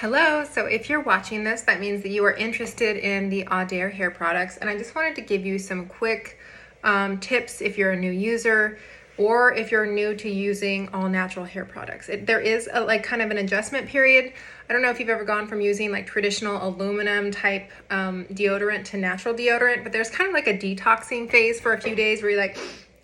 Hello, so if you're watching this, that means that you are interested in the Audere hair products, and I just wanted to give you some quick tips if you're a new user or if you're new to using all natural hair products. There is kind of an adjustment period. I don't know if you've ever gone from using like traditional aluminum type deodorant to natural deodorant, but there's kind of like a detoxing phase for a few days where you're like,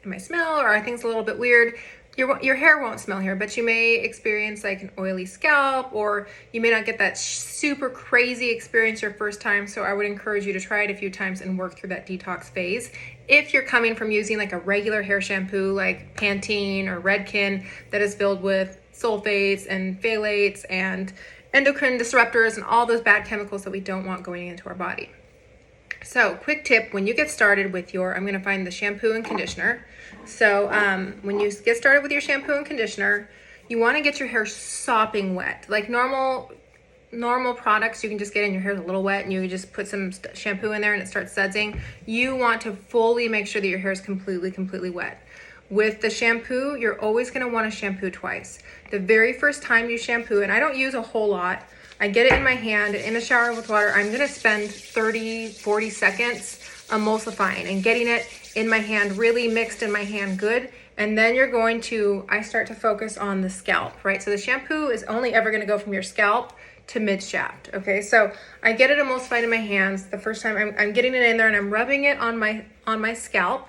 am I smell or are things a little bit weird? Your hair won't smell here, but you may experience like an oily scalp, or you may not get that super crazy experience your first time. So I would encourage you to try it a few times and work through that detox phase. If you're coming from using like a regular hair shampoo like Pantene or Redken that is filled with sulfates and phthalates and endocrine disruptors and all those bad chemicals that we don't want going into our body. So quick tip, when you get started with I'm going to find the shampoo and conditioner. So when you get started with your shampoo and conditioner, you want to get your hair sopping wet. Like normal products, you can just get in your hair's a little wet and you just put some shampoo in there and it starts sudsing. You want to fully make sure that your hair is completely wet. With the shampoo, you're always going to want to shampoo twice. The very first time you shampoo, and I don't use a whole lot, I get it in my hand in the shower with water. I'm gonna spend 30-40 seconds emulsifying and getting it in my hand, really mixed in my hand good. And then I start to focus on the scalp, right? So the shampoo is only ever gonna go from your scalp to mid shaft, okay? So I get it emulsified in my hands. The first time I'm getting it in there and I'm rubbing it on my scalp.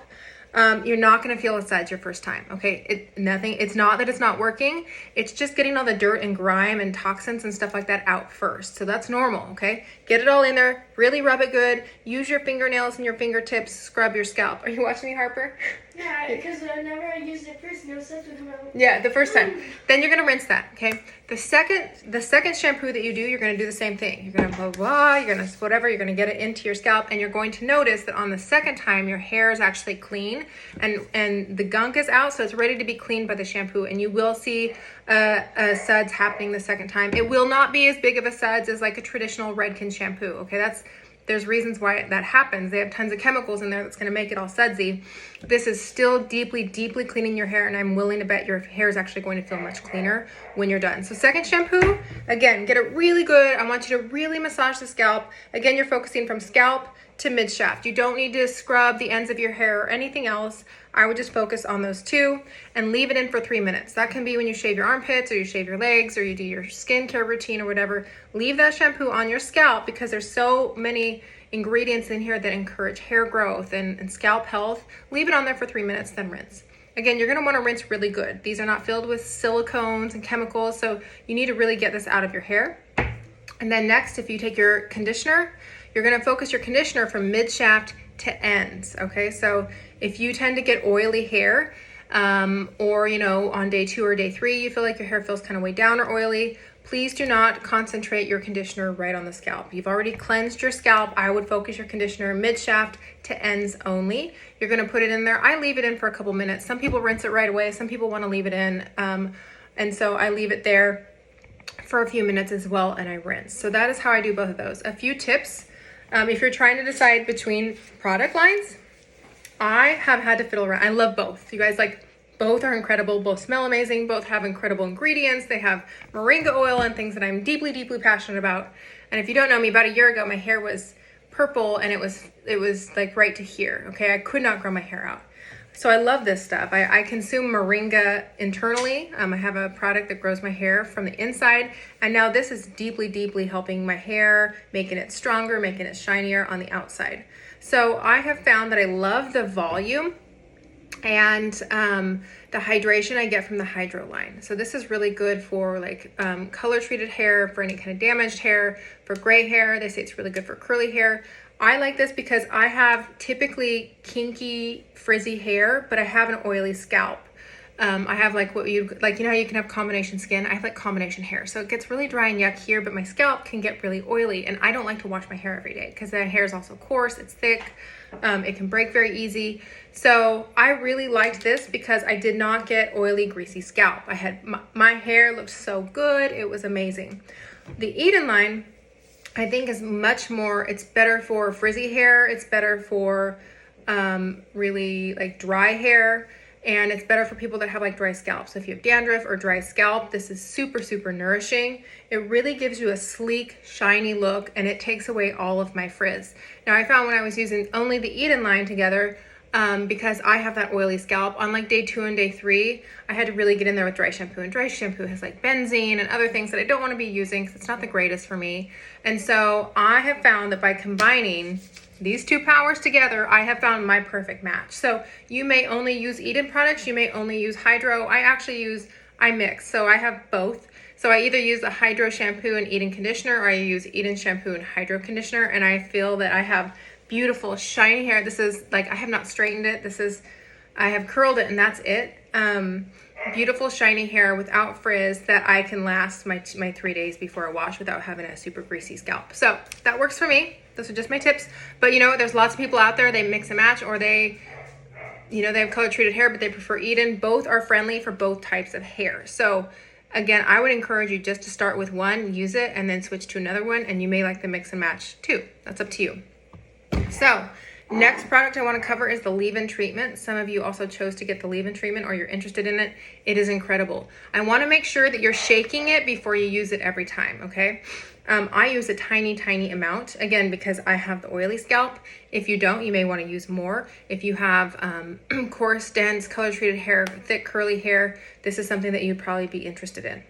You're not going to feel the suds your first time, okay? It's not that it's not working. It's just getting all the dirt and grime and toxins and stuff like that out first. So that's normal, okay? Get it all in there, really rub it good. Use your fingernails and your fingertips, scrub your scalp. Are you watching me, Harper? Yeah, because whenever I used it first, no suds would come out. Yeah, the first time. Then you're gonna rinse that, okay? The second shampoo that you do, you're gonna do the same thing. You're gonna blah, blah, you're gonna whatever, you're gonna get it into your scalp, and you're going to notice that on the second time, your hair is actually clean, and the gunk is out, so it's ready to be cleaned by the shampoo, and you will see suds happening the second time. It will not be as big of a suds as like a traditional Redken shampoo, okay? There's reasons why that happens. They have tons of chemicals in there that's going to make it all sudsy. This is still deeply cleaning your hair, and I'm willing to bet your hair is actually going to feel much cleaner when you're done. So second shampoo, again, get it really good. I want you to really massage the scalp. Again, you're focusing from scalp to mid shaft. You don't need to scrub the ends of your hair or anything else. I would just focus on those two and leave it in for 3 minutes. That can be when you shave your armpits or you shave your legs or you do your skincare routine or whatever. Leave that shampoo on your scalp because there's so many ingredients in here that encourage hair growth and scalp health. Leave it on there for 3 minutes, then rinse. Again, you're gonna wanna rinse really good. These are not filled with silicones and chemicals, so you need to really get this out of your hair. And then next, if you take your conditioner, you're gonna focus your conditioner from mid shaft to ends, okay? So if you tend to get oily hair, or on day 2 or day 3, you feel like your hair feels kind of way down or oily, please do not concentrate your conditioner right on the scalp. You've already cleansed your scalp. I would focus your conditioner mid shaft to ends only. You're gonna put it in there. I leave it in for a couple minutes. Some people rinse it right away. Some people wanna leave it in. And so I leave it there for a few minutes as well, and I rinse. So that is how I do both of those. A few tips. If you're trying to decide between product lines, I have had to fiddle around. I love both. You guys, both are incredible. Both smell amazing. Both have incredible ingredients. They have moringa oil and things that I'm deeply passionate about. And if you don't know me, about a year ago, my hair was purple and it was like right to here. Okay, I could not grow my hair out. So I love this stuff. I consume moringa internally. I have a product that grows my hair from the inside. And now this is deeply helping my hair, making it stronger, making it shinier on the outside. So I have found that I love the volume and the hydration I get from the Hydro line. So this is really good for color treated hair, for any kind of damaged hair, for gray hair. They say it's really good for curly hair. I like this because I have typically kinky, frizzy hair, but I have an oily scalp. I have how you can have combination skin. I have combination hair. So it gets really dry and yuck here, but my scalp can get really oily, and I don't like to wash my hair every day because the hair is also coarse, it's thick, it can break very easy. So I really liked this because I did not get oily, greasy scalp. My hair looked so good. It was amazing. The Eden line, I think, is much more, it's better for frizzy hair. It's better for really dry hair. and it's better for people that have like dry scalp. So if you have dandruff or dry scalp, this is super, super nourishing. It really gives you a sleek, shiny look, and it takes away all of my frizz. Now I found when I was using only the Eden line together, because I have that oily scalp, on like day 2 and day 3, I had to really get in there with dry shampoo, and dry shampoo has like benzene and other things that I don't want to be using because it's not the greatest for me. And so I have found that by combining these two powers together, I have found my perfect match. So you may only use Eden products, you may only use hydro. I mix, so I have both. So I either use the hydro shampoo and Eden conditioner, or I use Eden shampoo and hydro conditioner, and I feel that I have beautiful shiny hair. This is like, I have not straightened it. I have curled it, and that's it. Beautiful shiny hair without frizz that I can last my 3 days before I wash without having a super greasy scalp. So that works for me. Those are just my tips. But you know, there's lots of people out there, they mix and match, or they have color treated hair, but they prefer Eden. Both are friendly for both types of hair. So again, I would encourage you just to start with one, use it, and then switch to another one, and you may like the mix and match too. That's up to you. So next product I want to cover is the leave-in treatment. Some of you also chose to get the leave-in treatment, or you're interested in it. It is incredible. I want to make sure that you're shaking it before you use it every time, okay? I use a tiny amount, again, because I have the oily scalp. If you don't, you may want to use more. If you have coarse, dense, color-treated hair, thick, curly hair, this is something that you'd probably be interested in.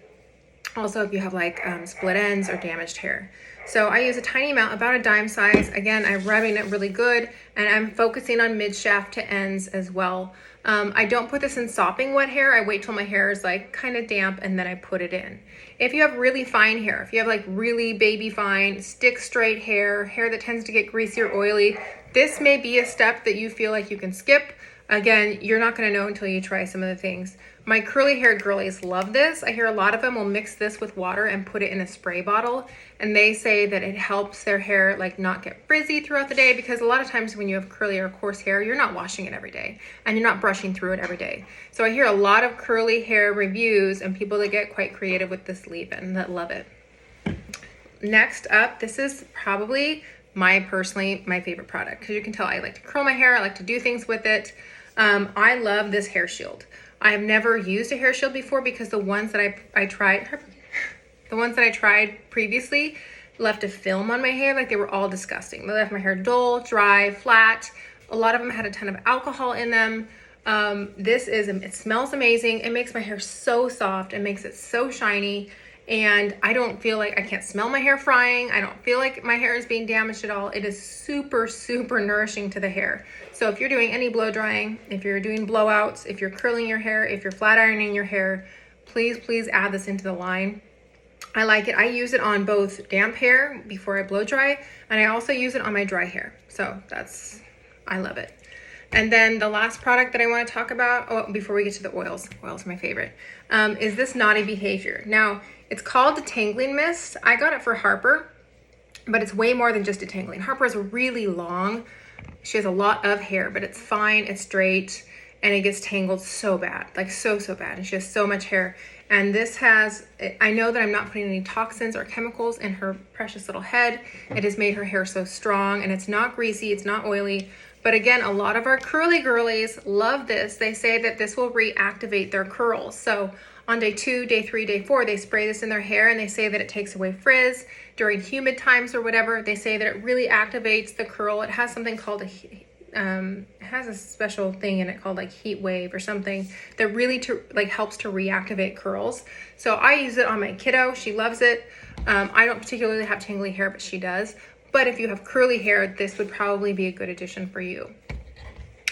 Also, if you have like split ends or damaged hair. So I use a tiny amount, about a dime size. Again, I'm rubbing it really good, and I'm focusing on mid shaft to ends as well. I don't put this in sopping wet hair. I wait till my hair is like kind of damp, and then I put it in. If you have really fine hair, if you have like really baby fine, stick straight hair that tends to get greasy or oily, this may be a step that you feel like you can skip. Again, you're not going to know until you try some of the things. My curly haired girlies love this. I hear a lot of them will mix this with water and put it in a spray bottle, and they say that it helps their hair like not get frizzy throughout the day, because a lot of times when you have curly or coarse hair, you're not washing it every day and you're not brushing through it every day. So I hear a lot of curly hair reviews and people that get quite creative with this leave-in that love it. Next up, this is probably my favorite product, because you can tell I like to curl my hair, I like to do things with it. I love this hair shield. I have never used a hair shield before because the ones that I tried previously left a film on my hair. Like, they were all disgusting. They left my hair dull, dry, flat. A lot of them had a ton of alcohol in them. It smells amazing. It makes my hair so soft. It makes it so shiny. And I don't feel like I can't smell my hair frying. I don't feel like my hair is being damaged at all. It is super, super nourishing to the hair. So if you're doing any blow drying, if you're doing blowouts, if you're curling your hair, if you're flat ironing your hair, please add this into the line. I like it. I use it on both damp hair before I blow dry, and I also use it on my dry hair. So I love it. And then the last product that I want to talk about, before we get to the oils are my favorite, is this Naughty Behavior. Now, it's called Detangling Mist. I got it for Harper, but it's way more than just detangling. Harper is really long. She has a lot of hair, but it's fine, it's straight, and it gets tangled so bad, like so bad. And she has so much hair. And this I know that I'm not putting any toxins or chemicals in her precious little head. It has made her hair so strong, and it's not greasy, it's not oily. But again, a lot of our curly girlies love this. They say that this will reactivate their curls. So on day 2, day 3, day 4, they spray this in their hair, and they say that it takes away frizz during humid times or whatever. They say that it really activates the curl. It has something called it has a special thing in it called like heat wave or something that really helps to reactivate curls. So I use it on my kiddo. She loves it. I don't particularly have tangly hair, but she does. But if you have curly hair, this would probably be a good addition for you.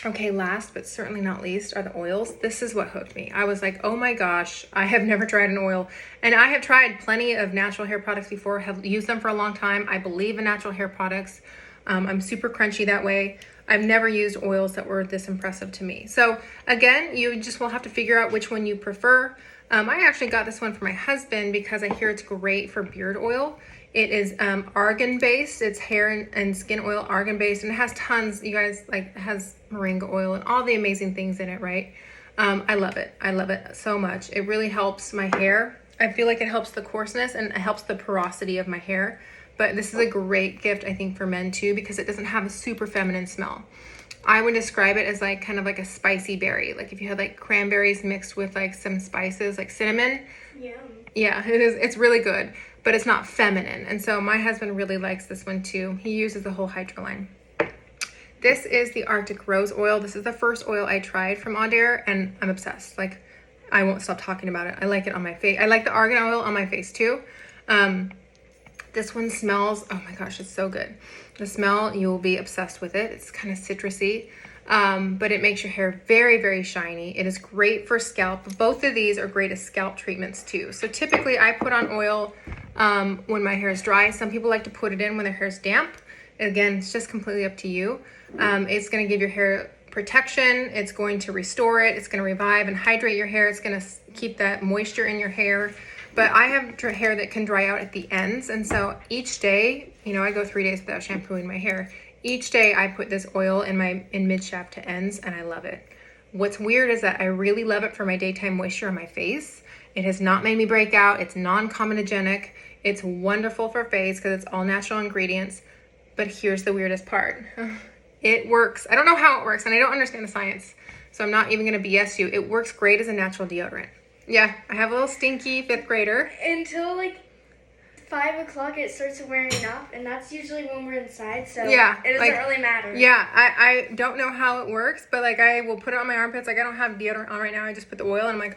Okay, last but certainly not least are the oils. This is what hooked me. I was like, oh my gosh, I have never tried an oil. And I have tried plenty of natural hair products before, have used them for a long time. I believe in natural hair products. I'm super crunchy that way. I've never used oils that were this impressive to me. So again, you just will have to figure out which one you prefer. I actually got this one for my husband because I hear it's great for beard oil. It is argan based. It's hair and skin oil argan based, and it has tons, you guys, like it has moringa oil and all the amazing things in it, right? I love it. I love it so much. It really helps my hair. I feel like it helps the coarseness and it helps the porosity of my hair. But this is a great gift, I think, for men too, because it doesn't have a super feminine smell. I would describe it as like kind of like a spicy berry. Like if you had like cranberries mixed with like some spices like cinnamon. Yum. Yeah, it is. It's really good, but it's not feminine. And so my husband really likes this one too. He uses the whole hydro line. This is the Arctic Rose Oil. This is the first oil I tried from Audere, and I'm obsessed. Like, I won't stop talking about it. I like it on my face. I like the argan oil on my face too. This one smells, oh my gosh, it's so good. The smell, you will be obsessed with it. It's kind of citrusy, but it makes your hair very, very shiny. It is great for scalp. Both of these are great as scalp treatments too. So typically I put on oil when my hair is dry. Some people like to put it in when their hair is damp. Again, it's just completely up to you. It's gonna give your hair protection. It's going to restore it. It's gonna revive and hydrate your hair. It's gonna keep that moisture in your hair. But I have hair that can dry out at the ends. And so each day, you know, I go 3 days without shampooing my hair. Each day I put this oil in mid shaft to ends, and I love it. What's weird is that I really love it for my daytime moisture on my face. It has not made me break out. It's non-comedogenic. It's wonderful for face because it's all natural ingredients. But here's the weirdest part. It works. I don't know how it works, and I don't understand the science. So I'm not even gonna BS you. It works great as a natural deodorant. Yeah, I have a little stinky 5th grader. Until like 5 o'clock, it starts wearing off, and that's usually when we're inside. So yeah, it doesn't really matter. Yeah, I don't know how it works, but like I will put it on my armpits. Like I don't have deodorant on right now. I just put the oil, and I'm like,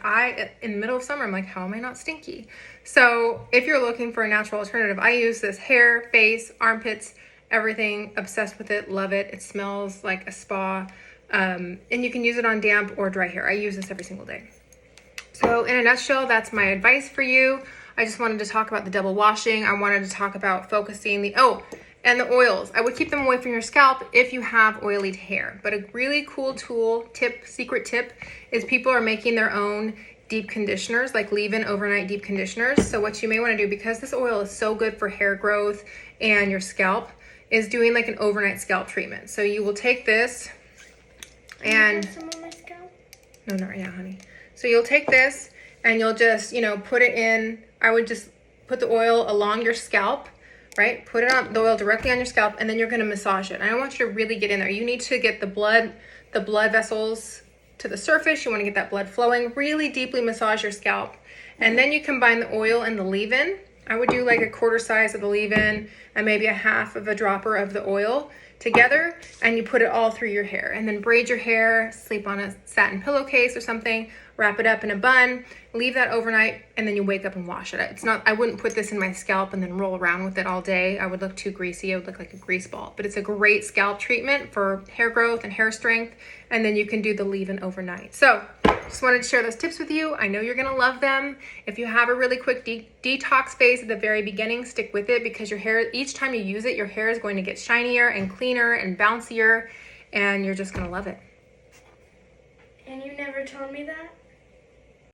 in the middle of summer, I'm like, how am I not stinky? So if you're looking for a natural alternative, I use this hair, face, armpits, everything. Obsessed with it, love it. It smells like a spa, and you can use it on damp or dry hair. I use this every single day. So in a nutshell, that's my advice for you. I just wanted to talk about the double washing. I wanted to talk about focusing and the oils. I would keep them away from your scalp if you have oily hair. But a really cool secret tip is people are making their own deep conditioners, like leave-in overnight deep conditioners. So what you may want to do, because this oil is so good for hair growth and your scalp, is doing like an overnight scalp treatment. So you will take this and... Can you have some on my scalp? No, not right now, honey. So you'll take this and you'll just, put it in. I would just put the oil along your scalp, right? Put it on the oil directly on your scalp, and then you're going to massage it. I don't want you to really get in there. You need to get the blood vessels to the surface. You want to get that blood flowing, really deeply massage your scalp. And then you combine the oil and the leave-in. I would do like a quarter size of the leave-in and maybe a half of a dropper of the oil together, and you put it all through your hair, and then braid your hair, sleep on a satin pillowcase or something, wrap it up in a bun, leave that overnight, and then you wake up and wash it. I wouldn't put this in my scalp and then roll around with it all day. I would look too greasy. I would look like a grease ball. But it's a great scalp treatment for hair growth and hair strength, and then you can do the leave-in overnight. So just wanted to share those tips with you. I know you're gonna love them. If you have a really quick detox phase at the very beginning, stick with it, because your hair, each time you use it, your hair is going to get shinier and cleaner and bouncier, and you're just gonna love it. And you never told me that?